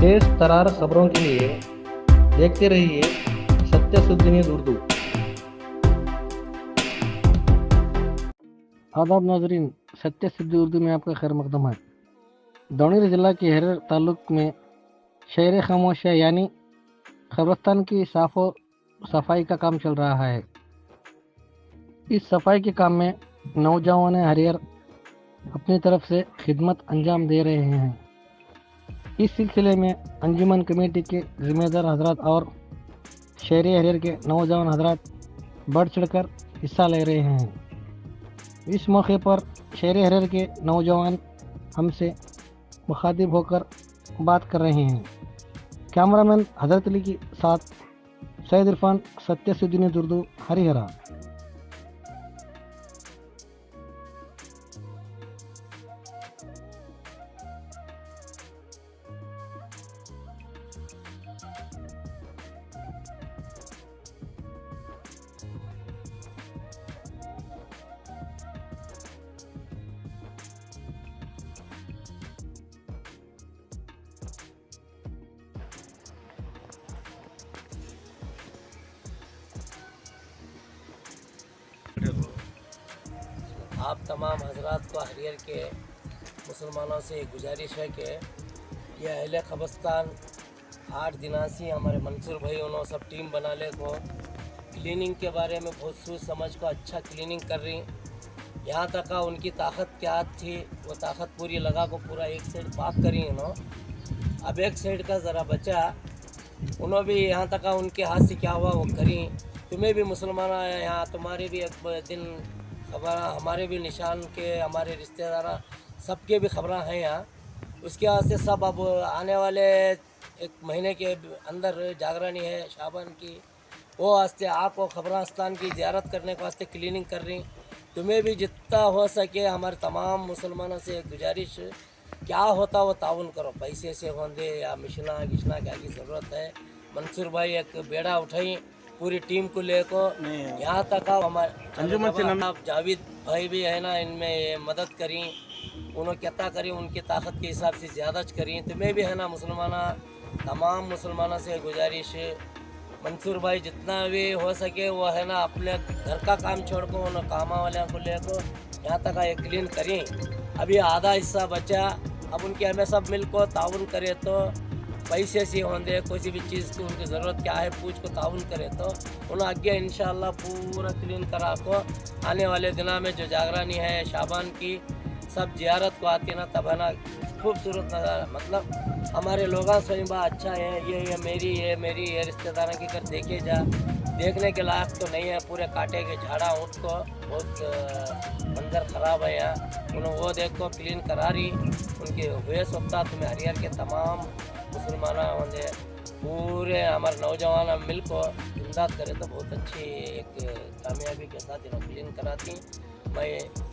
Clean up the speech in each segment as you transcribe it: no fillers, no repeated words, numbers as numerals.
तेज तरार खबरों के लिए देखते रहिए सत्य न्यूज़ उर्दू। आदाब नाजरीन, सत्य सिद्धि उर्दू में आपका खैर मकदम है। दौणीर जिला के हेरर ताल्लुक में शहर खामोश यानी कब्रस्तान की साफ़ो सफाई का काम चल रहा है। इस सफाई के काम में नौजवान हरियर अपनी तरफ से खिदमत अंजाम दे रहे हैं। इस सिलसिले में अंजुमन कमेटी के जिम्मेदार हजरात और शहरी हरियर के नौजवान हजरात बढ़ चढ़कर हिस्सा ले रहे हैं। इस मौके पर शहरी हरियर के नौजवान हमसे मुखातिब होकर बात कर रहे हैं। कैमरामैन हजरत अली के साथ सैयद इरफान, सत्य सिद्धि न्यूज़ उर्दू, हरिहरा। आप तमाम हजरात को हरियर के मुसलमानों से गुजारिश है कि ये अहले कब्रिस्तान 8 दिना से हमारे मंसूर भाई उन्होंने सब टीम बना ले को क्लीनिंग के बारे में बहुत सोच समझ को अच्छा क्लीनिंग कर रही। यहाँ तक का उनकी ताकत क्या थी वो ताकत पूरी लगा को पूरा एक साइड पाक करी उन्होंने। अब एक साइड का ज़रा बचा उन्होंने भी यहाँ तक का उनके हाथ से क्या हुआ वो करी। तुम्हें भी मुसलमान आया यहाँ, तुम्हारे भी एक दिन खबर, हमारे भी निशान के हमारे रिश्तेदार सबके भी खबरें हैं यहाँ। उसके वास्ते सब अब आने वाले 1 महीने के अंदर जागरानी है शाबान की, वो वास्ते आपको कब्रिस्तान की ज़ियारत करने के वास्ते क्लीनिंग कर रही। तुम्हें भी जितना हो सके हमारे तमाम मुसलमानों से गुजारिश क्या होता वो ताउन करो, पैसे से होंदे या मिशना गिशना क्या की ज़रूरत है। मंसूर भाई एक बेड़ा उठाई पूरी टीम को लेकर यहाँ तक हमारे अंजुमन से आप जावेद भाई भी है ना, इनमें मदद करी, उन्होंने क्या करी उनकी ताकत के हिसाब से ज़्यादा करी। तो मैं भी है ना तमाम मुसलमानों से गुजारिश, मंसूर भाई जितना भी हो सके वो है ना अपने घर का काम छोड़ कर उन्होंने कामा वाले को लेकर यहाँ तक ये क्लीन करी। अभी आधा हिस्सा बचा, अब उनके हमें सब मिल को ताउन करे तो पैसे से होंदे कोई भी चीज़ की उनकी ज़रूरत क्या है पूछ को ताउन करे तो उन्हें आगे इंशाल्लाह पूरा क्लीन करा को आने वाले दिनों में जो जागरानी है शाबान की सब ज़ियारत को आती ना, तब है ना खूबसूरत नज़ारा, मतलब हमारे लोगों से बा अच्छा है। ये मेरी ये रिश्तेदारों की कर देखे जा, देखने के लायक तो नहीं है, पूरे काटे के झाड़ा ऊँट को बहुत मंजर ख़राब है यहाँ। उन्होंने वो देख को क्लीन करा रही उनके हुए सप्ताह तुम्हें हरियर के तमाम मुसलमान होंगे पूरे हमारे नौजवान मिल को इमदाद करे तो बहुत अच्छी एक कामयाबी के साथ इन्होंने क्लीन कराती। मैं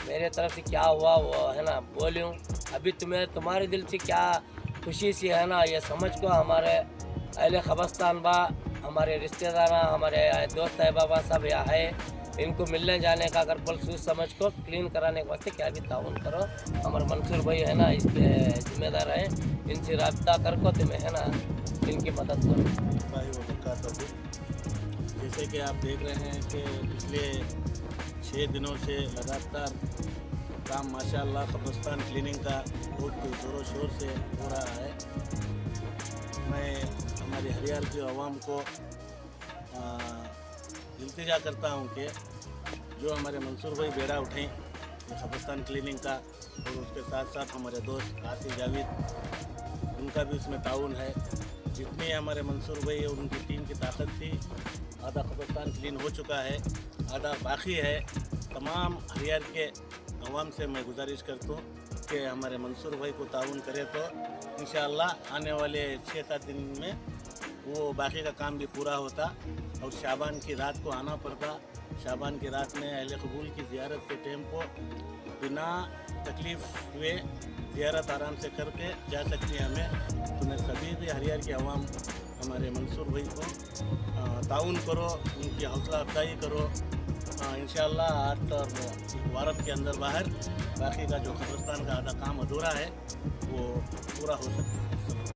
मेरे तरफ से क्या हुआ वो है ना बोलूँ, अभी तुम्हारे दिल से क्या खुशी सी है ना ये समझ को हमारे अहले कब्रिस्तान बा, हमारे रिश्तेदार, हमारे दोस्त है बाबा सब यहाँ है, इनको मिलने जाने का अगर बल सोच समझ को क्लीन कराने के वास्ते क्या भी ताउन करो। हमारे मंसूर भाई है ना इसके जिम्मेदार हैं, इनसे रब्ता कर को तुम्हें है ना इनकी मदद करो। भाई वो जैसे कि आप देख रहे हैं कि पिछले 6 दिनों से लगातार काम माशाअल्लाह कब्रिस्तान क्लीनिंग का बहुत ज़ोरों शोर से हो रहा है। मैं हमारी हरियार की आवाम को इल्तिजा करता हूँ कि जो हमारे मंसूर भाई बेड़ा उठें कब्रिस्तान क्लीनिंग का, और उसके साथ साथ हमारे दोस्त आसिफ जावेद उनका भी उसमें ताउन है। जितनी हमारे मंसूर भाई और उनकी टीम की ताकत थी, आधा कब्रिस्तान क्लीन हो चुका है, आधा बाकी है। तमाम हरियार के अवाम से मैं गुजारिश करता हूँ कि हमारे मंसूर भाई को ताउन करे तो इंशाअल्लाह आने वाले 6-7 दिन में वो बाकी का काम भी पूरा होता और शाबान की रात को आना पड़ता। शाबान की रात में अहले कबूल की ज़ियारत के टाइम को बिना तकलीफ़ हुए ज़ियारत आराम से करके जा सकती है हमें। तो मैं सभी भी हरियार की आवाम हमारे मंसूर भाई को ताउन करो, उनकी हौसला अफजाई करो। इंशाअल्लाह 8 और वारब के अंदर बाहर बाकी का जो कब्रिस्तान का आधा काम अधूरा है वो पूरा हो सकता है।